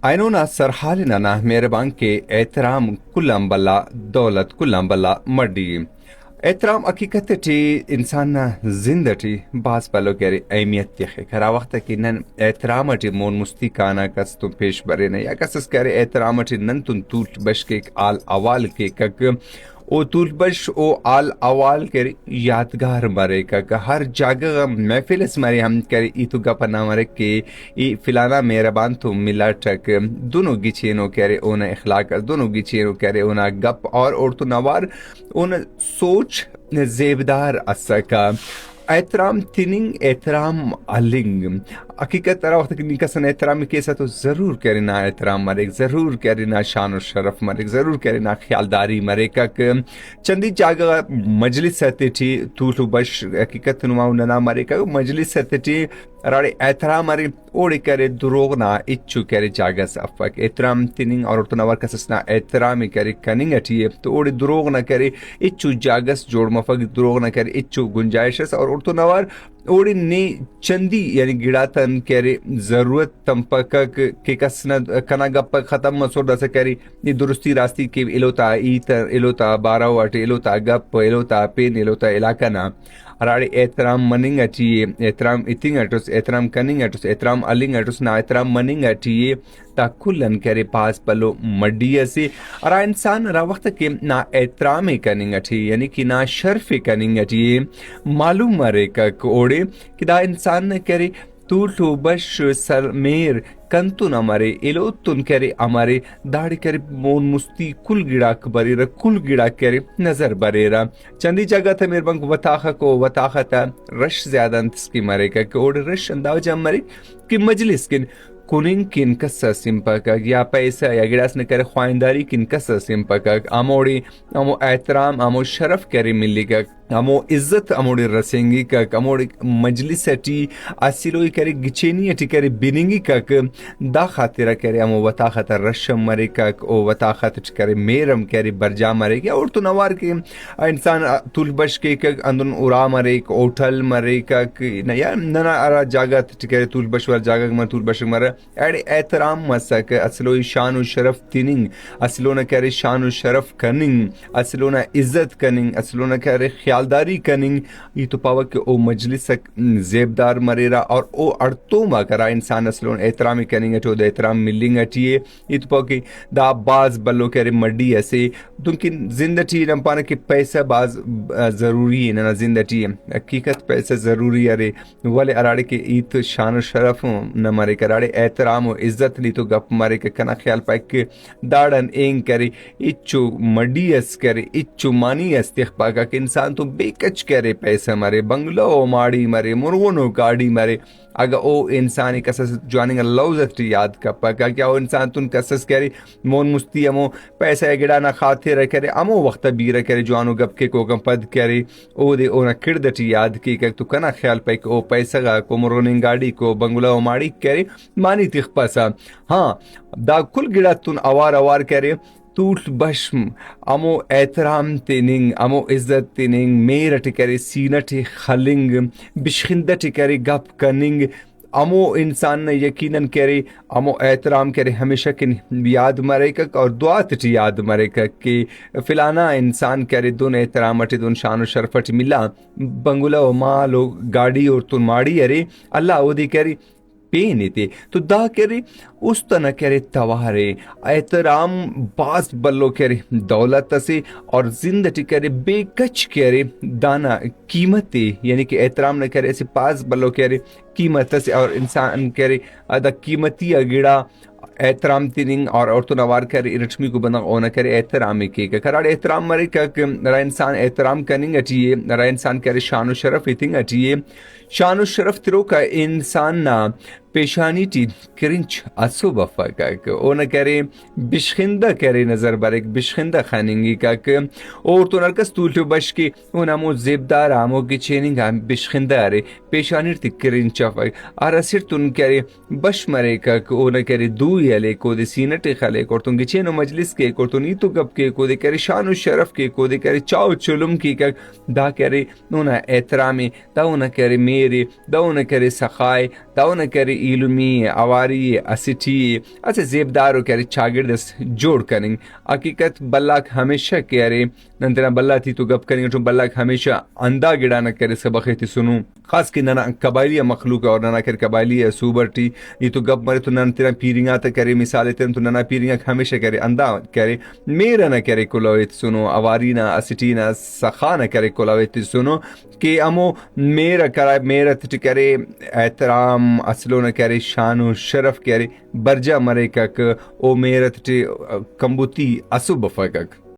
ಐನೋನ ಸರ್ಹಾಲಿನ ಮೆಹರಬಾನ್ के एहतराम कुल्लम बल्ला दौलत कुल्लम बल्ला मड्डी एहतराम हकीकत टी इंसान जिंदटी बास पलो करे अहमियत यखे खरा वक्त की नन एहतराम टी मोन मुस्तिकाना कस तुम पेश बरे न या कस करे एहतराम टी नन तुम टूट बश के आल अवाल के कक ओ तुलबश ओ आल अवाल के यादगार मरे का हर जगह महफिल मरे हम करे ई तो गप ना मरे के ई फिलाना मेहरबान तो मिला टक दोनों गिचेनो करे ओना इखलाक दोनों गिचेनो करे ओना गप और तो नवार ओन सोच जेबदार असका एहतराम तिनिंग एहतराम अलिंग हकीकत तरह वक्त की कसन एहतराम केसा तो ज़रूर करना एहतराम मरे ज़रूर करना शान और शरफ मरे ज़रूर करना ख्यालदारी मरे कक चंदी जागा मजलिस सते थी तू बश हकीकत नुमाउ नना मरे का मजलिस सते थी राड़े एहतराम मरे ओड़े करे दुरोग ना इच्छु करे जागा सफक एहतराम तिनिंग और तो नवर कसना एहतराम करे कनिंग अठी तो ओड़े दुरोग ना करे इच्छु जागस जोड़ मफक दुरोग ना करे इच्छु गुंजाइश और तो नवर ओड़ी ने चंदी यानी गिड़ातन करे जरूरत तंपक के कसना कना गप खत्म मसोर दस करे ये दुरुस्ती रास्ती के इलोता ईतर इलोता बाराव अट इलोता गप इलोता पेन इलोता इलाका ना राड़े एहतराम मनिंग अचिए एहतराम इतिंग अटुस एहतराम कनिंग अटुस एहतराम अलिंग अटुस ना एहतराम मनिंग अचिए ताकुलन करे पास पलो मड्डिया से और इंसान रा वक्त के ना एहतराम कनिंग अठी यानी कि ना शर्फ कनिंग अचिए मालूम मरे का ओड़े कि दा इंसान ने करे तू बश सरमेर कंतु न मरे इलो तुन करे हमारे दाढ़ी करे मोन मुस्ती कुल गिड़ा बरेरा कुल गिड़ा करे नजर बरेरा चंदी जगह था मेरे बंक वताखा था रश ज्यादा की मरे का ओड रश अंदाजा मरे कि मजलिस किन कुनिंग किन कसा सिंपक या पैसा या गिड़ास ने करे ख्वाइंदारी किन कसा सिंपक अमोड़ी अमो एहतराम अमो शरफ करे मिली का अमो इज्जत अमोड़ी रसेंगी का अमोड़ी मजलिस अटी असिलोई करे गिचेनी अटी करे बिनिंगी का दा खातिर करे अमो वता खातर रशम मरे का ओ वता खातिर करे मेरम करे बरजा मरे का और तो नवार के इंसान तुलबश के अंदर उरा मरे का ओठल मरे का नया नना अरा जागत करे तुलबश वाल जागत मर तुलबश मरे एड एहतराम मसक असलोई शान और शरफ तिनिंग असलोना करे शान और शरफ कनिंग असलोना इज्जत कनिंग असलोना करे ख्यालदारी कनिंग ये तो पावा के ओ मजलिस जेबदार मरेरा और ओ अड़तो मा करा इंसान असलोन एहतराम कनिंग तो एहतराम मिलिंग अटिए ये तो पावा के दा बाज बल्लो करे मड्डी ऐसे तुमकिन जिंदगी न पाने के पैसा बाज जरूरी है ना जिंदगी हकीकत पैसा जरूरी अरे वाले अराड़े के ईत शान और शरफ न मरे कराड़े एहतराम और इज्जत ली तो गप मारे के कना ख्याल पाए के दाड़न एंग करे इच्चू मडियस करे इच्चू मानी इस्तिखबा का इंसान तो बेकच करे पैसा मरे बंगलो माड़ी मरे मुर्गोनो गाड़ी मरे अगर ओ इंसान कसस ज्वाइनिंग लौजत याद का पका क्या ओ इंसान तुन कसस करे मोन मुस्ती अमो पैसा गिड़ा ना खाते रह करे अमो वक्त बीर करे जवानो गप के को गम पद करे ओ दे ओ ना किरदट याद की तू कना ख्याल पे ओ पैसा को मुर्गोनिंग गाड़ी को बंगलो माड़ी करे मानी तिख पसा हाँ दा कुल गिड़ा तुन अवार करे तूट बश्म अमो एहतराम तिनिंग अमो इज्जत तिनिंग मेरट करे सीनट खलिंग बिशखिंदट करे गप कनिंग अमो इंसान ने यकीनन करे अमो एहतराम करे हमेशा किन याद मरे का और दुआ ती याद मरे का कि फिलाना इंसान करे दोन एहतराम अटे दोन शान और शरफट मिला बंगुला माल गाड़ी और तुन माड़ी अरे अल्लाह ओदी करे पेनीते तो दा करे उस तना करे तवारे एहतराम बास बल्लो करे दौलत से और जिंदगी करे बेकच करे दाना कीमते यानी कि एहतराम न करे ऐसे पास बल्लो करे कीमत से और इंसान करे अदा कीमती अगिड़ा एहतराम तिनिंग और तो नवार करे रश्मि को बना ओना करे एहतराम के कराड़ एहतराम मरे का रा इंसान एहतराम कनिंग अटिए रा इंसान करे शान और शरफ इतिंग अटिए शान और शरफ तिरो का इंसान ना पेशानी टी क्रिंच असो बफा का ओना करे बिशखिंदा करे नजर बरेक बिशखिंदा खानिंगी का और तो नरकस तूल बश के ओना मो जेबदार आमो की चेनिंग हम बिशखिंदा रे पेशानी टी क्रिंच अफा और असर तुन करे बश मरे का ओना करे दू यले को दे सीनटे खले को तुम की चेनो मजलिस के को तो नी तो गप के को दे करे शान और शरफ के को दे करे चाओ चुलुम की का दा करे ओना एहतराम दा ओना करे मेरे दा ओना करे सखाए दा ओना करे ایلمی اواری اسٹی اسے زیبدارو کہرے چاگردس جوڑ کننگ حقیقت بلاک ہمیشہ کہرے ننتنا بلا تھی تو گپ کننگ بلاک ہمیشہ اندھا گڑانا کرے سبق تھی سنو خاص کہ ننا قبائلی مخلوق اور ننا کر قبائلی سوبر ٹی یہ تو گپ مرے تو ننتنا پیرنگا تا کرے مثال تن تو ننا پیرنگا ہمیشہ کرے اندھا کرے میرا نہ کرے کلویت سنو اواری نہ اسٹی نہ سخا نہ کرے کلویت سنو کہ امو میرا کرا میرا تٹ کرے احترام اصلو نہ کرے شان و شرف کرے برجا مرے کک او میرا تٹ کمبوتی اسو بفکک